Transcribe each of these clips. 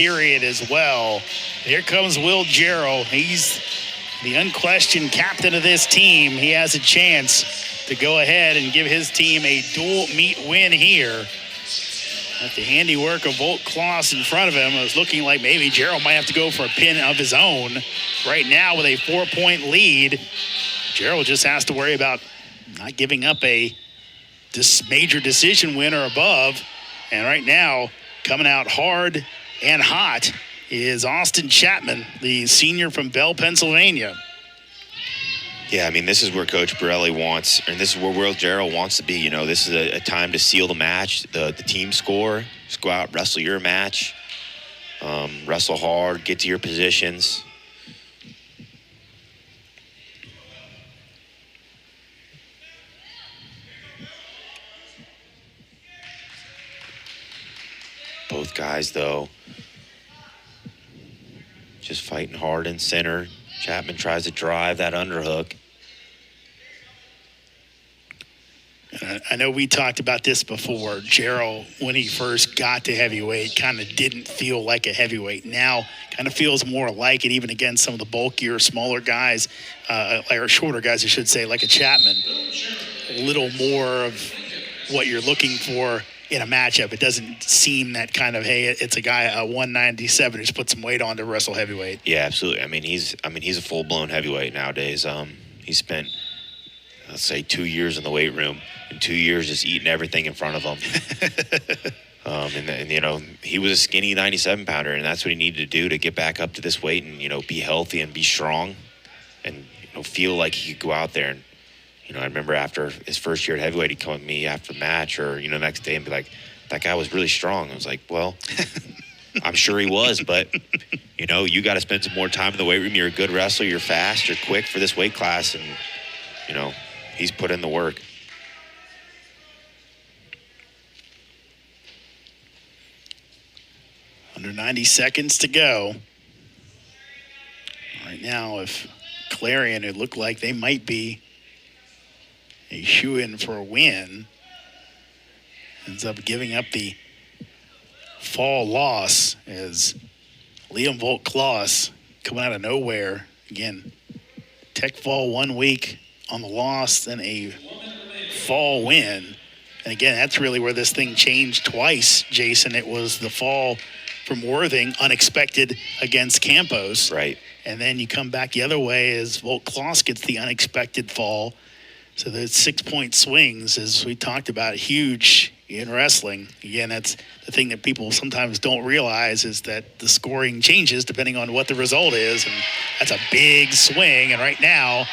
period as well. Here comes Will Jarrell. He's the unquestioned captain of this team. He has a chance to go ahead and give his team a dual meet win here. At the handiwork of Volt Kloss in front of him, it was looking like maybe Jarrell might have to go for a pin of his own. Right now with a 4-point lead, Jarrell just has to worry about not giving up a major decision win or above. And right now, coming out hard and hot is Austin Chapman, the senior from Bell, Pennsylvania. Yeah, I mean, this is where Coach Borelli wants, and this is where Will Jarrell wants to be. You know, this is a time to seal the match, the team score. Just go out, wrestle your match, wrestle hard, get to your positions. Both guys, though, just fighting hard in center. Chapman tries to drive that underhook. I know we talked about this before. Jarrell, when he first got to heavyweight, kind of didn't feel like a heavyweight. Now, kind of feels more like it, even against some of the bulkier, smaller guys, or shorter guys, I should say, like a Chapman. A little more of what you're looking for in a matchup. It doesn't seem that kind of, hey, it's a guy, a 197 who's put some weight on to wrestle heavyweight. Yeah, absolutely. I mean, he's a full-blown heavyweight nowadays. He spent, let's say, 2 years in the weight room, and 2 years just eating everything in front of him. And you know, he was a skinny 97-pounder, and that's what he needed to do to get back up to this weight and, you know, be healthy and be strong and, you know, feel like he could go out there. And, you know, I remember after his first year at heavyweight, he'd come with me after the match or, you know, next day and be like, that guy was really strong. I was like, well, I'm sure he was, but, you know, you got to spend some more time in the weight room. You're a good wrestler. You're fast. You're quick for this weight class. And, you know, he's put in the work. Under 90 seconds to go. Right now, if Clarion, it looked like they might be a shoe-in for a win, ends up giving up the fall loss as Liam Volt Kloss coming out of nowhere. Again, tech fall 1 week on the loss, then a fall win. And again, that's really where this thing changed twice, Jason. It was the fall from Worthing, unexpected against Campos. Right. And then you come back the other way as Volt Kloss gets the unexpected fall. So the 6-point swings, as we talked about, huge in wrestling. Again, that's the thing that people sometimes don't realize is that the scoring changes depending on what the result is. And that's a big swing. And right now,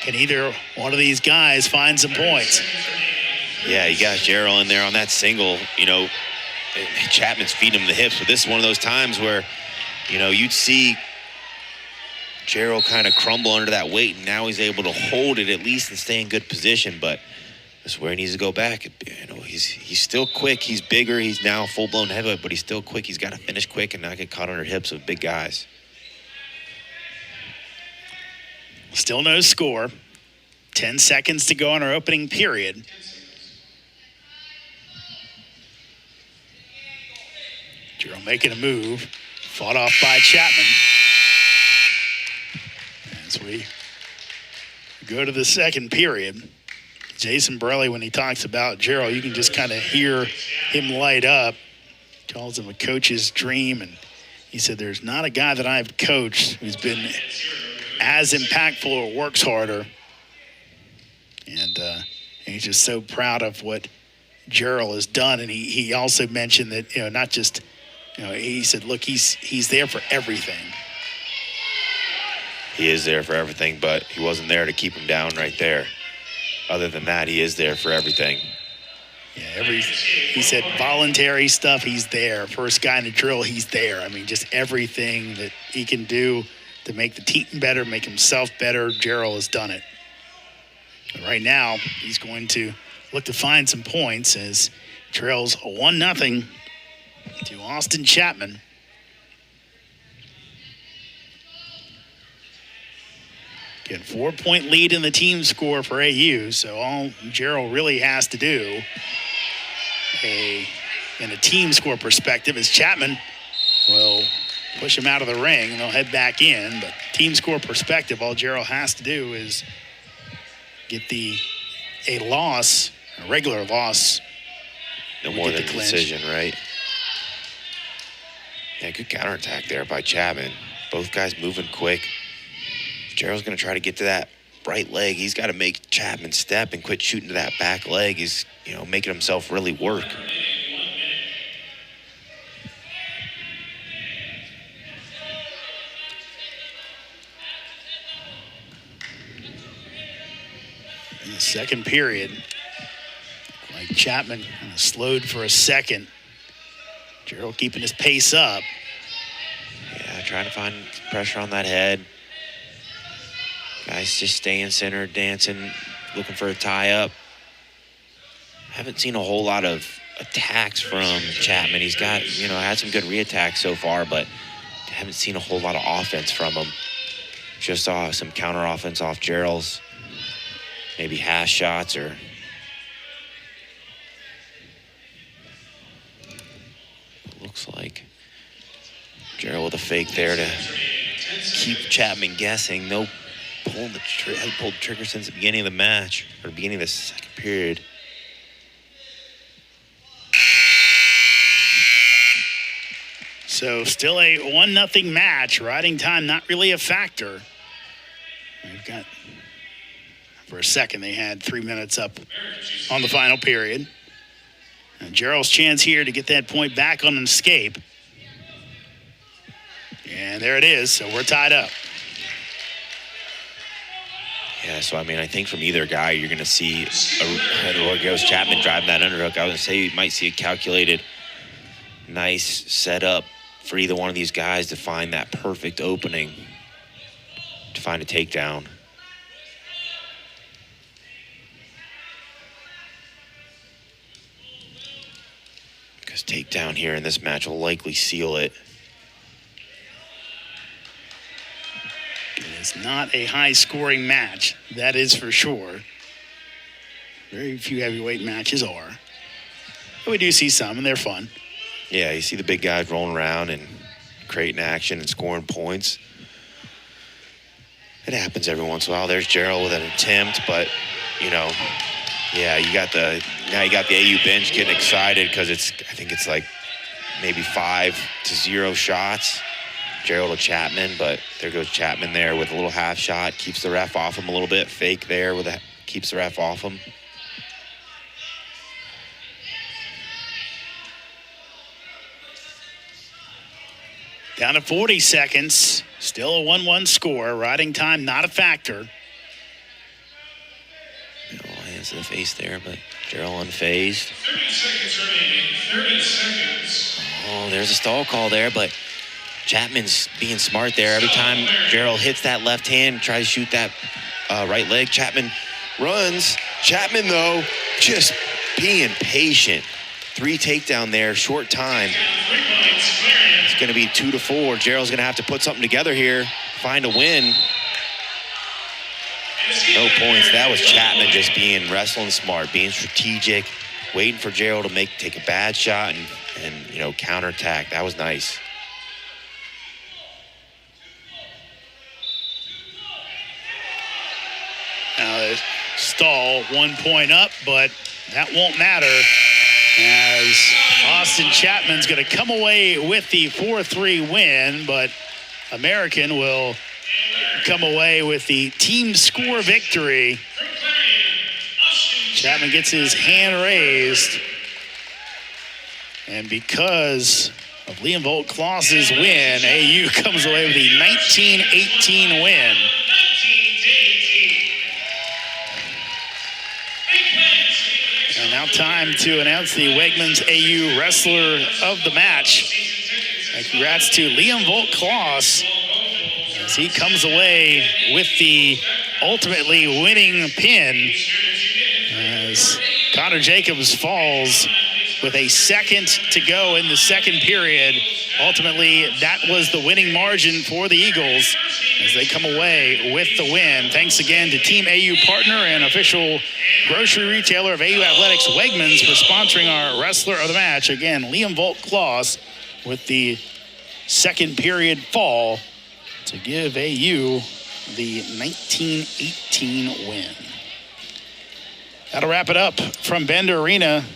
can either one of these guys find some points? Yeah, you got Jarrell in there on that single. You know, Chapman's feeding him the hips, but this is one of those times where, you know, you'd see Jarrell kind of crumble under that weight, and now he's able to hold it at least and stay in good position. But that's where he needs to go back. You know, he's still quick. He's bigger. He's now full-blown heavyweight, but he's still quick. He's got to finish quick and not get caught under hips of big guys. Still no score. 10 seconds to go on our opening period. Jarrell making a move. Fought off by Chapman. As we go to the second period, Jason Borelli, when he talks about Jarrell, you can just kind of hear him light up. Calls him a coach's dream. And he said, there's not a guy that I've coached who's been as impactful or works harder. And he's just so proud of what Jarrell has done. And he also mentioned that, you know, not just, you know, he said, look, he's there for everything. He is there for everything, but he wasn't there to keep him down right there. Other than that, he is there for everything. Yeah, he said voluntary stuff, he's there. First guy in the drill, he's there. I mean, just everything that he can do to make the team better, make himself better, Jarrell has done it. And right now, he's going to look to find some points as trails 1-0 to Austin Chapman. Again, 4-point lead in the team score for AU, so all Jarrell really has to do in a team score perspective is Chapman will push him out of the ring, and they'll head back in. But team score perspective, all Jarrell has to do is get a loss, a regular loss. No more than a decision, right? Yeah, good counterattack there by Chapman. Both guys moving quick. Jarrell's going to try to get to that right leg. He's got to make Chapman step and quit shooting to that back leg. He's, making himself really work. In the second period, like Chapman kind of slowed for a second. Jarrell keeping his pace up. Yeah, trying to find pressure on that head. Guys just staying centered, dancing, looking for a tie-up. Haven't seen a whole lot of attacks from Chapman. He's got, had some good re-attacks so far, but haven't seen a whole lot of offense from him. Just saw some counter offense off Jarrell's, maybe hash shots or... Looks like Jarrell with a fake there to keep Chapman guessing. No pulling the trigger. Hasn't pulled the trigger since the beginning of the match, or the beginning of the second period. So still a 1-0 match. Riding time not really a factor. We've got, for a second, they had 3 minutes up on the final period. And Jarrell's chance here to get that point back on an escape. And there it is, so we're tied up. Yeah, so I think from either guy, you're going to see, there goes Chapman driving that underhook. I would say you might see a calculated, nice setup for either one of these guys to find that perfect opening, to find a takedown. Because takedown here in this match will likely seal it. It is not a high-scoring match, that is for sure. Very few heavyweight matches are. But we do see some, and they're fun. Yeah, you see the big guys rolling around and creating action and scoring points. It happens every once in a while. There's Jarrell with an attempt, but, yeah, you got the AU bench getting excited because I think it's like maybe 5-0 shots. Jarrell to Chapman, but there goes Chapman there with a little half shot, keeps the ref off him a little bit. Fake there keeps the ref off him. Down to 40 seconds. Still a 1-1 score. Riding time not a factor. Hands to the face there, but Jarrell unfazed. 30 seconds remaining. 30 seconds. Oh, there's a stall call there, but Chapman's being smart there. Every time Jarrell hits that left hand, tries to shoot that right leg, Chapman runs. Chapman, though, just being patient. 3 takedown there, short time. It's going to be 2-4. Jarrell's going to have to put something together here, find a win. No points. That was Chapman just being wrestling smart, being strategic, waiting for Jarrell to take a bad shot and counterattack. That was nice. Now the stall 1 point up, but that won't matter as Austin Chapman's going to come away with the 4-3 win, but American will come away with the team score victory. Chapman gets his hand raised, and because of Liam Volt-Klaus's win, AU comes away with a 19-18 win. And now time to announce the Wegmans AU Wrestler of the Match. And congrats to Liam Volt-Klaus as he comes away with the ultimately winning pin as Connor Jacobs falls with a second to go in the second period. Ultimately, that was the winning margin for the Eagles as they come away with the win. Thanks again to Team AU partner and official grocery retailer of AU Athletics, Wegmans, for sponsoring our Wrestler of the Match. Again, Liam Volt-Klaus with the second period fall to give AU the 19-18 win. That'll wrap it up from Bender Arena.